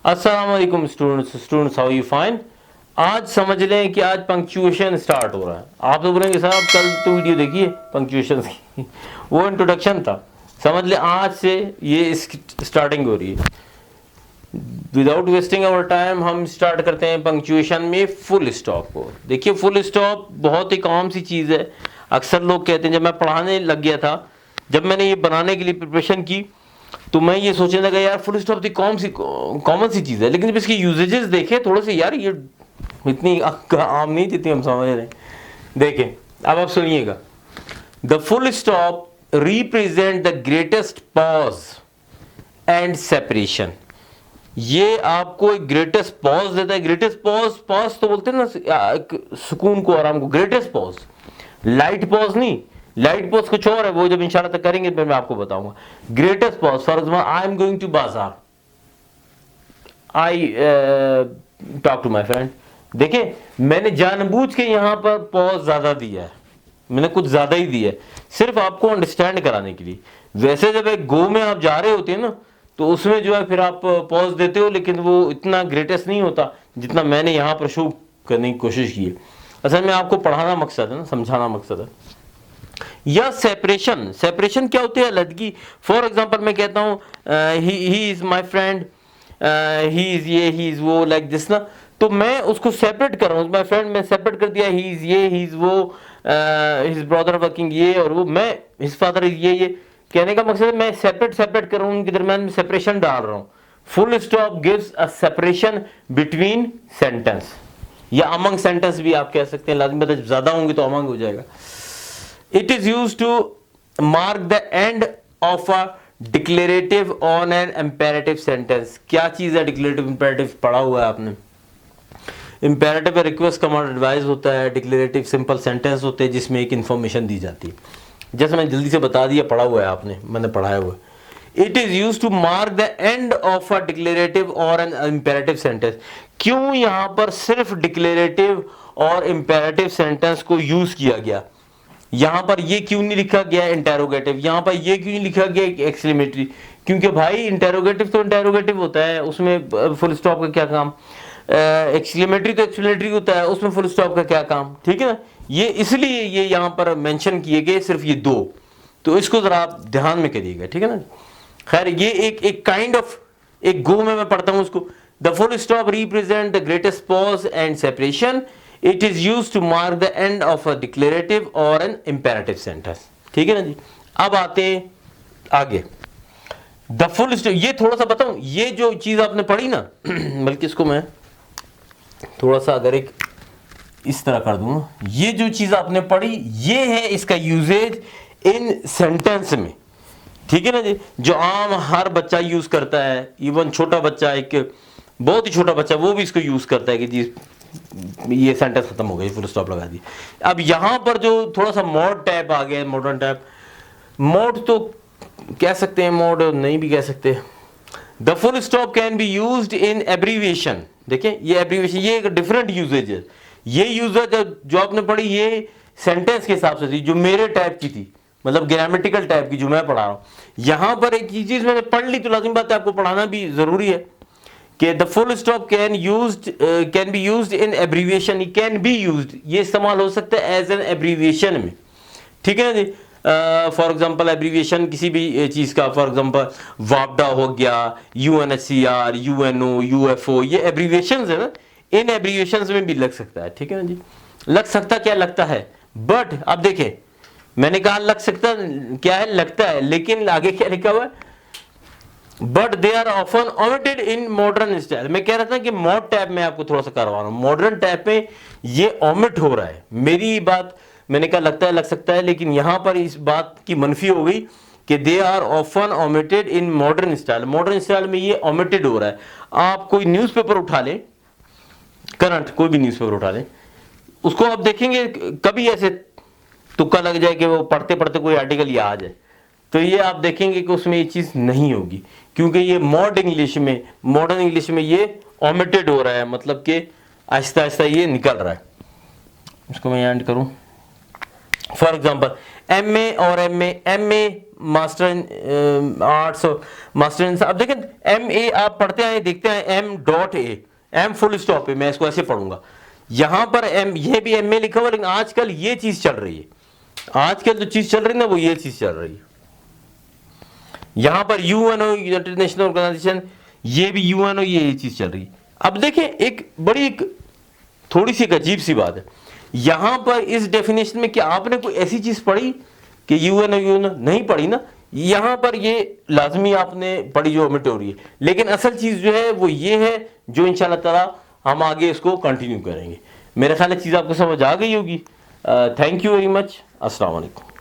अस्सलाम वालेकुम students, how you fine. आज समझ लें कि आज पंक्चुएशन स्टार्ट हो रहा है। आप तो बोलेंगे साहब कल तो वीडियो देखिए पंक्चुएशन की वो इंट्रोडक्शन था। समझ लें आज से ये स्टार्टिंग हो रही है। विदाउट वेस्टिंग आवर टाइम हम स्टार्ट करते हैं पंक्चुएशन में फुल स्टॉप को। देखिए फुल स्टॉप बहुत ही कॉमन सी चीज़ है। अक्सर लोग कहते हैं, जब मैं पढ़ाने लग गया था, जब मैंने ये बनाने के लिए प्रिपरेशन की, तो मैं ये सोचने लगा यार फुल स्टॉप तो कॉमन सी चीज़ है, लेकिन जब इसकी यूजेजेस देखे थोड़े से, यार ये इतनी आम नहीं जितनी हम समझ रहे हैं। देखें अब आप सुनिएगा। The full stop represent the greatest pause and separation. ये आपको एक ग्रेटेस्ट पॉज देता है। ग्रेटेस्ट पॉज तो बोलते हैं ना सुकून को, आराम को। ग्रेटेस्ट पॉज, लाइट पॉज नहीं। लाइट पॉज कुछ और है, वो जब इंशाल्लाह तक करेंगे तो मैं आपको बताऊंगा। Greatest pause, for example I am going to bazaar, I talk to my friend. देखिए मैंने जानबूझ के यहां पर पॉज ज्यादा दिया है, मैंने कुछ ज्यादा ही दिया है सिर्फ आपको अंडरस्टैंड कराने के लिए। वैसे जब एक गो में आप जा रहे होते हैं ना, तो उसमें जो है फिर आप पॉज देते हो, लेकिन वो इतना ग्रेटेस्ट नहीं होता जितना मैंने यहाँ पर शो करने की कोशिश की है। असल में आपको पढ़ाना मकसद है ना, समझाना मकसद है। या सेपरेशन, सेपरेशन क्या होती है? अलग। फॉर एग्जाम्पल मैं कहता हूँ he is my friend, he is ये, ही इज वो, लाइक दिस ना। तो मैं उसको सेपरेट कर रहा हूँ। माई फ्रेंड मैं सेपरेट कर दिया, ही इज ये, ही इज वो, हिज ब्रदर वर्किंग ये और वो, मैं हिज फादर इज ये। कहने का मकसद है मैं सेपरेट कर रहा हूँ, उनके दरमियान में सेपरेशन डाल रहा हूँ। Full stop gives a separation between sentence, या अमंग सेंटेंस भी आप कह सकते हैं। लाजिम बात है, ज्यादा होंगे तो अमंग हो जाएगा। It is used to mark the end of a declarative on an imperative sentence। क्या चीज है declarative imperative? पढ़ा हुआ है आपने। imperative रिक्वेस्ट कमांड एडवाइस होता है, declarative सिंपल सेंटेंस होते हैं जिसमें एक इंफॉर्मेशन दी जाती है। जैसे मैं जल्दी से बता दिया, पढ़ा हुआ है आपने, मैंने पढ़ाया हुआ है। It is used to mark the end of a declarative or an imperative sentence। क्यों यहाँ पर सिर्फ declarative और imperative सेंटेंस को यूज किया गया? यहां पर ये क्यों नहीं लिखा गया इंटेरोगेटिव? यहां पर ये क्यों नहीं लिखा गया एक्सक्लेमेटरी? क्योंकि भाई इंटेरोगेटिव तो इंटेरोगेटिव होता है, उसमें फुल स्टॉप का क्या काम। एक्सक्लेमेटरी तो एक्सक्लेमेटरी होता है, उसमें फुल स्टॉप का क्या काम। ठीक है ना। ये इसलिए ये यहां पर मेंशन किए गए सिर्फ ये दो, तो इसको जरा आप ध्यान में करिएगा। ठीक है ना। खैर ये एक काइंड ऑफ एक गो में मैं पढ़ता हूं उसको। The full stop represent the greatest pause and separation. It is used to mark the end of a declarative or an imperative sentence। ठीक है ना जी। अब आते हैं आगे। The full stop, ये थोड़ा सा बताऊं, ये जो चीज आपने पढ़ी ना बल्कि इसको मैं थोड़ा सा अगर एक इस तरह कर दूं, ये जो चीज आपने पढ़ी ये है इसका यूजेज इन सेंटेंस में। ठीक है ना जी। जो आम हर बच्चा यूज करता है, इवन छोटा बच्चा, एक बहुत ही छोटा बच्चा, वो भी इसको यूज करता है कि जी ये सेंटेंस खत्म हो गई, फुल स्टॉप लगा दी। अब यहां पर जो थोड़ा सा मॉड टाइप आ गया, मॉडर्न टाइप, मॉड तो कह सकते हैं, मॉड नहीं भी कह सकते। The full stop can be used in abbreviation. देखें ये एब्रीविएशन, ये एक डिफरेंट यूजेज है। ये यूजेज जो आपने पढ़ी ये सेंटेंस के हिसाब से थी, जो मेरे टाइप की थी, मतलब ग्रामेटिकल टाइप की जो मैं पढ़ा रहा हूं। यहां पर एक चीज मैंने पढ़ ली तो लाजिम बात है आपको पढ़ाना भी जरूरी है कि the full stop can be used in abbreviation. Can be used, ये इस्तेमाल हो सकता है एज एन एब्रीविएशन में। ठीक है ना जी। फॉर एग्जांपल एब्रीविएशन किसी भी चीज का, फॉर एग्जांपल वापडा हो गया, UNHCR, UNO, UFO, ये एब्रीविएशंस है ना। इन एब्रीविएशंस में भी लग सकता है। ठीक है ना जी। लग सकता क्या लगता है, बट अब देखें मैंने कहा लग सकता क्या है, लगता है, लेकिन आगे क्या लिखा हुआ है? But they are often omitted in modern style. मैं कह रहा था कि मॉड टैप में आपको थोड़ा सा करवा रहा हूं, मॉडर्न टैप में ये ओमिट हो रहा है। मेरी बात मैंने कहा लगता है, लग सकता है, लेकिन यहां पर इस बात की मनफी हो गई कि they are often omitted in modern style. Modern style में ये ओमिटेड हो रहा है। आप कोई न्यूज़पेपर उठा लें, करंट कोई भी न्यूज़पेपर उठा लें, उसको आप देखेंगे कभी ऐसे तुक्का लग जाए कि वो पढ़ते पढ़ते कोई आर्टिकल याद आ जाए, तो ये आप देखेंगे कि उसमें ये चीज नहीं होगी, क्योंकि ये मॉडर्न इंग्लिश में ये ओमिटेड हो रहा है, मतलब कि आहिस्ता आहिस्ता ये निकल रहा है। इसको मैं एंड करूं, फॉर एग्जाम्पल एमए और एमए मास्टर इन आर्ट्स और मास्टर इन, अब देखें एमए आप पढ़ते आए देखते हैं M.A, एम फुल स्टॉप है, मैं इसको ऐसे पढ़ूंगा। यहां पर एम, ये भी एमए लिखा हुआ, लेकिन आजकल ये चीज चल रही है, आजकल जो चीज चल रही है ना वो ये चीज चल रही है। यहां पर यूएनओ यूनाइटेड नेशन ऑर्गेनाइजेशन, ये भी यूएनओ, ये चीज चल रही है। अब देखें एक बड़ी एक थोड़ी सी एक अजीब सी बात है, यहां पर इस डेफिनेशन में क्या आपने कोई ऐसी चीज पढ़ी कि यूएनओ नहीं पढ़ी ना, यहां पर ये लाजमी आपने पढ़ी जो ओमिट हो रही है, लेकिन असल चीज जो है वो ये है जो इंशाल्लाह ताला हम आगे इसको कंटिन्यू करेंगे। मेरे ख्याल चीज आपको समझ आ गई होगी। Thank you very much. अस्सलाम वालेकुम।